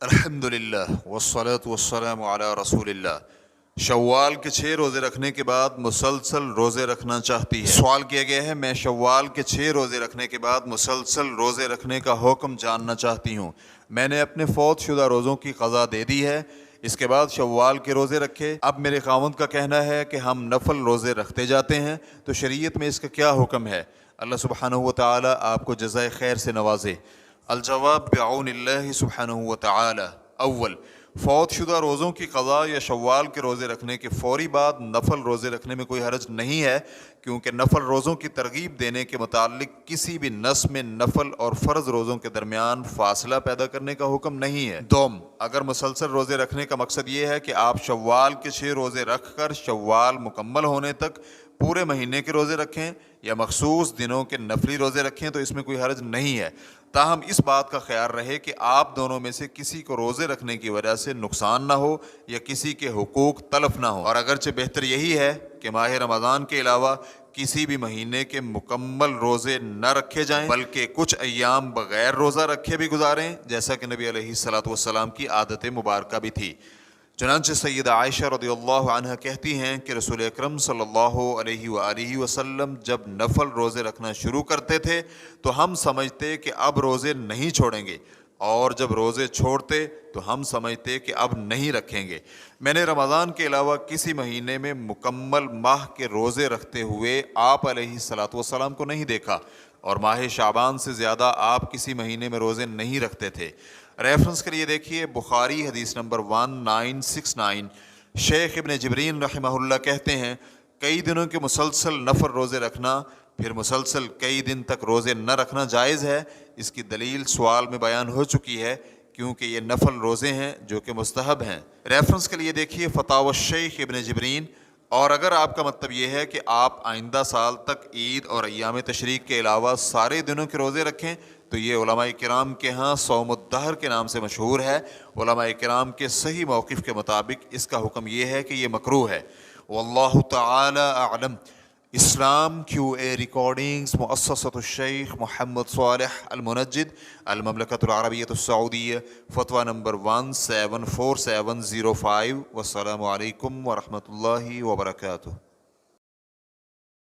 الحمدللہ والصلاة والسلام علی رسول اللہ۔ شوال کے 6 روزے رکھنے کے بعد مسلسل روزے رکھنا چاہتی ہے۔ سوال کیا گیا ہے، میں شوال کے 6 روزے رکھنے کے بعد مسلسل روزے رکھنے کا حکم جاننا چاہتی ہوں۔ میں نے اپنے فوت شدہ روزوں کی قضا دے دی ہے، اس کے بعد شوال کے روزے رکھے۔ اب میرے خاوند کا کہنا ہے کہ ہم نفل روزے رکھتے جاتے ہیں، تو شریعت میں اس کا کیا حکم ہے؟ اللہ سبحانہ وتعالی آپ کو جزائے خیر سے نوازے۔ الجواب بعون اللہ سبحانہ وتعالی۔ اول، فوت شدہ روزوں کی قضا یا شوال کے روزے رکھنے کے فوری بعد نفل روزے رکھنے میں کوئی حرج نہیں ہے، کیونکہ نفل روزوں کی ترغیب دینے کے متعلق کسی بھی نص میں نفل اور فرض روزوں کے درمیان فاصلہ پیدا کرنے کا حکم نہیں ہے۔ دوم، اگر مسلسل روزے رکھنے کا مقصد یہ ہے کہ آپ شوال کے 6 روزے رکھ کر شوال مکمل ہونے تک پورے مہینے کے روزے رکھیں یا مخصوص دنوں کے نفلی روزے رکھیں تو اس میں کوئی حرج نہیں ہے، تاہم اس بات کا خیال رہے کہ آپ دونوں میں سے کسی کو روزے رکھنے کی وجہ سے نقصان نہ ہو یا کسی کے حقوق تلف نہ ہو۔ اور اگرچہ بہتر یہی ہے کہ ماہ رمضان کے علاوہ کسی بھی مہینے کے مکمل روزے نہ رکھے جائیں، بلکہ کچھ ایام بغیر روزہ رکھے بھی گزاریں، جیسا کہ نبی علیہ الصلوۃ والسلام کی عادت مبارکہ بھی تھی۔ چنانچہ سیدہ عائشہ رضی اللہ عنہ کہتی ہیں کہ رسول اکرم صلی اللہ علیہ وآلہ وسلم جب نفل روزے رکھنا شروع کرتے تھے تو ہم سمجھتے کہ اب روزے نہیں چھوڑیں گے، اور جب روزے چھوڑتے تو ہم سمجھتے کہ اب نہیں رکھیں گے۔ میں نے رمضان کے علاوہ کسی مہینے میں مکمل ماہ کے روزے رکھتے ہوئے آپ علیہ الصلوۃ والسلام کو نہیں دیکھا، اور ماہ شعبان سے زیادہ آپ کسی مہینے میں روزے نہیں رکھتے تھے۔ ریفرنس کے لیے دیکھیے بخاری حدیث نمبر 1969۔ شیخ ابن جبرین رحمہ اللہ کہتے ہیں، کئی دنوں کے مسلسل نفل روزے رکھنا، پھر مسلسل کئی دن تک روزے نہ رکھنا جائز ہے۔ اس کی دلیل سوال میں بیان ہو چکی ہے، کیونکہ یہ نفل روزے ہیں جو کہ مستحب ہیں۔ ریفرنس کے لیے دیکھیے فتاوی الشیخ ابن جبرین۔ اور اگر آپ کا مطلب یہ ہے کہ آپ آئندہ سال تک عید اور ایام تشریق کے علاوہ سارے دنوں کے روزے رکھیں، تو یہ علماء کرام کے ہاں صوم الدہر کے نام سے مشہور ہے۔ علماء کرام کے صحیح موقف کے مطابق اس کا حکم یہ ہے کہ یہ مکروہ ہے۔ واللہ تعالی اعلم۔ اسلام کیو اے ریکارڈنگز، مؤسسۃ الشیخ محمد صالح المنجد، المملکۃ العربیۃ السعودیہ، فتویٰ نمبر 174705۔ والسلام علیکم ورحمۃ اللہ وبرکاتہ۔